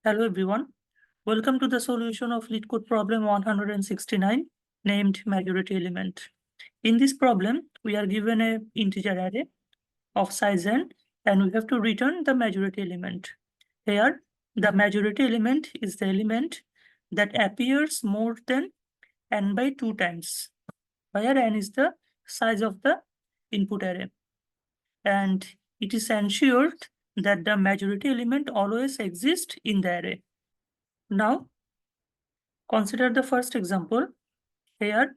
Hello everyone. Welcome to the solution of LeetCode problem 169 named majority element. In this problem, we are given a integer array of size n and we have to return the majority element. Here, the majority element is the element that appears more than n by 2 times, where n is the size of the input array. And it is ensured that the majority element always exists in the array. Now, consider the first example. Here,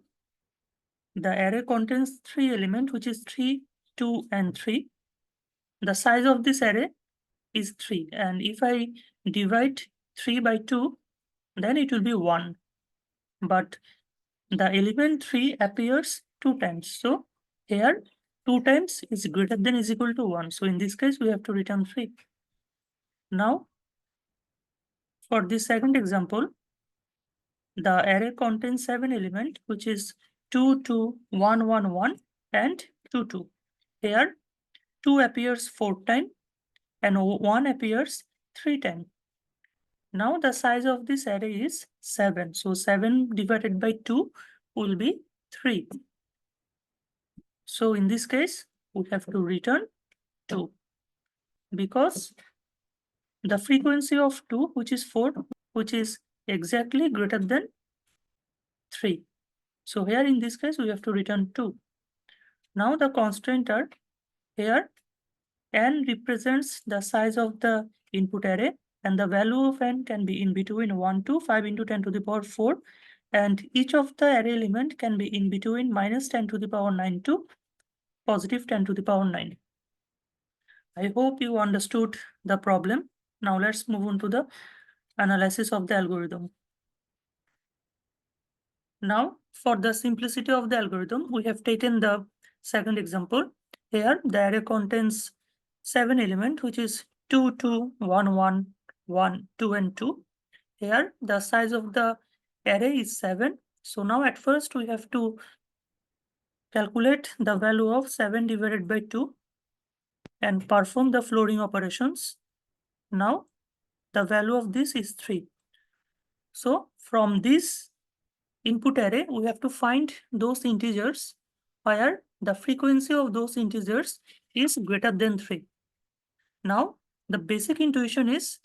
the array contains 3 elements, which is 3, 2, and 3. The size of this array is 3. And if I divide 3 by 2, then it will be 1. But the element 3 appears 2 times. So here, 2 times is greater than is equal to 1. So in this case, we have to return 3. Now, for this second example, the array contains 7 elements, which is 2, 2, 1, 1, 1, and 2, 2. Here, 2 appears 4 times and 1 appears 3 times. Now the size of this array is 7. So 7 divided by 2 will be 3. So in this case, we have to return 2 because the frequency of 2, which is 4, which is exactly greater than 3. So here in this case, we have to return 2. Now the constraint are here, n represents the size of the input array and the value of n can be in between 1 to 5 into 10 to the power 4. And each of the array element can be in between minus 10 to the power 9 to positive 10 to the power 9. I hope you understood the problem. Now let's move on to the analysis of the algorithm. Now, for the simplicity of the algorithm, we have taken the second example. Here, the array contains 7 elements, which is 2, 2, 1, 1, 1, 2, and 2. Here, the size of the array is 7. So now at first, we have to calculate the value of 7 divided by 2 and perform the floating operations. Now, the value of this is 3. So from this input array, we have to find those integers where the frequency of those integers is greater than 3. Now, the basic intuition is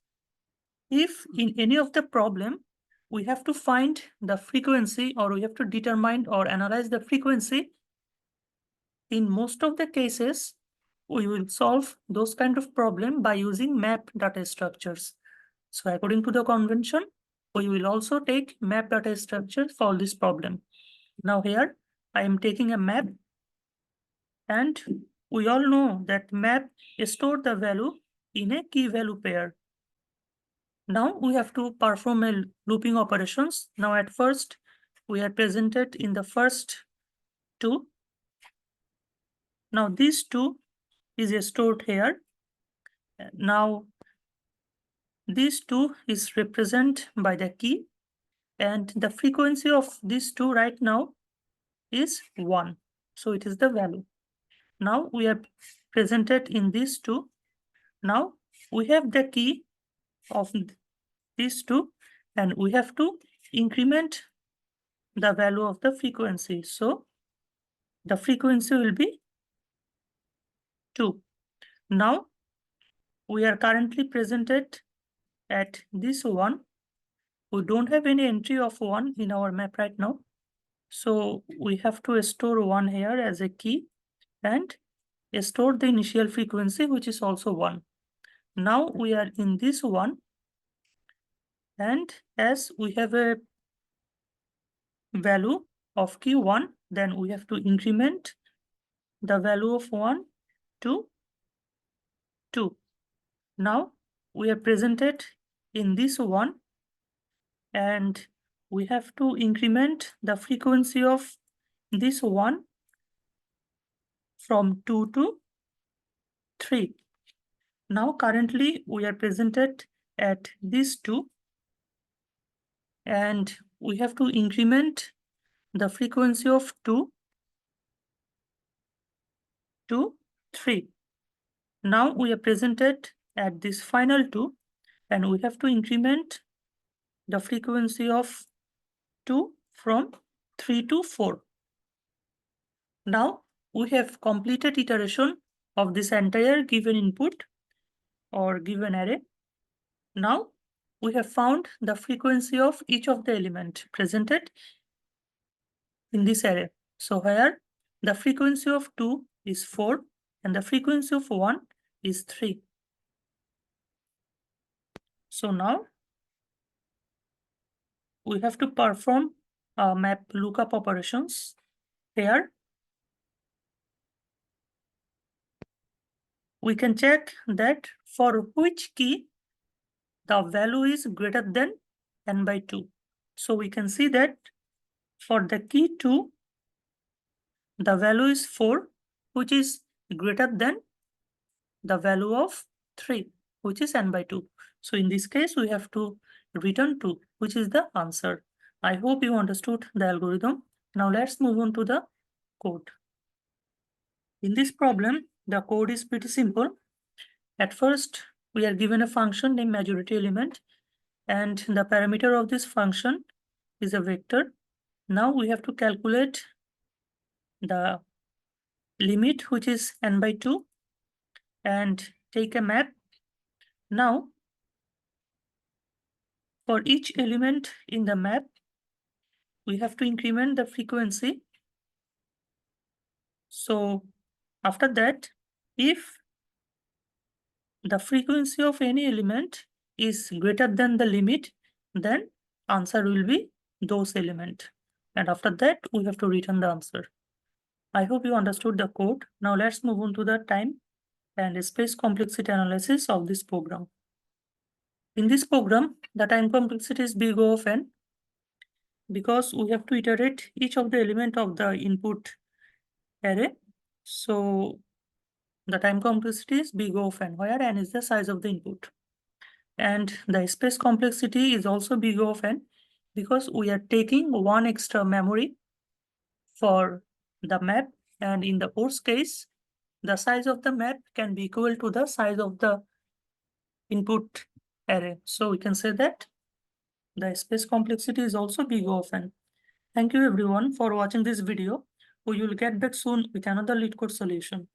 if in any of the problem, we have to find the frequency or we have to determine or analyze the frequency, in most of the cases, we will solve those kind of problem by using map data structures. So according to the convention, we will also take map data structure for this problem. Now here, I am taking a map and we all know that map store the value in a key value pair. Now we have to perform a looping operations. Now at first, we are presented in the first 2. Now these 2 is stored here. Now these 2 is represented by the key and the frequency of these 2 right now is 1. So it is the value. Now we are presented in these 2. Now we have the key of these 2 and we have to increment the value of the frequency. So the frequency will be 2. Now we are currently presented at this 1. We don't have any entry of 1 in our map right now. So we have to store 1 here as a key and store the initial frequency, which is also 1. Now we are in this 1. And as we have a value of key 1, then we have to increment the value of 1 to 2. Now we are presented in this 1 and we have to increment the frequency of this 1 from 2 to 3. Now currently we are presented at this 2 and we have to increment the frequency of 2 to 3. Now we are presented at this final 2 and we have to increment the frequency of 2 from 3 to 4. Now we have completed iteration of this entire given input or given array. Now we have found the frequency of each of the element presented in this array. So here the frequency of 2 is 4 and the frequency of 1 is 3. So now we have to perform map lookup operations. Here we can check that for which key the value is greater than n by 2. So we can see that for the key 2, the value is 4, which is greater than the value of 3, which is n by 2. So in this case, we have to return 2, which is the answer. I hope you understood the algorithm. Now let's move on to the code. In this problem, the code is pretty simple. At first, we are given a function named majority element, and the parameter of this function is a vector. Now we have to calculate the limit, which is n by 2, and take a map. Now, for each element in the map, we have to increment the frequency. So after that, if the frequency of any element is greater than the limit, then answer will be those element. And after that, we have to return the answer. I hope you understood the code. Now let's move on to the time and space complexity analysis of this program. In this program, the time complexity is big O of n because we have to iterate each of the element of the input array. So the time complexity is big O of n, where n is the size of the input. And the space complexity is also big O of n because we are taking one extra memory for the map, and in the worst case, the size of the map can be equal to the size of the input array. So we can say that the space complexity is also big O of n. Thank you everyone for watching this video. We will get back soon with another LeetCode solution.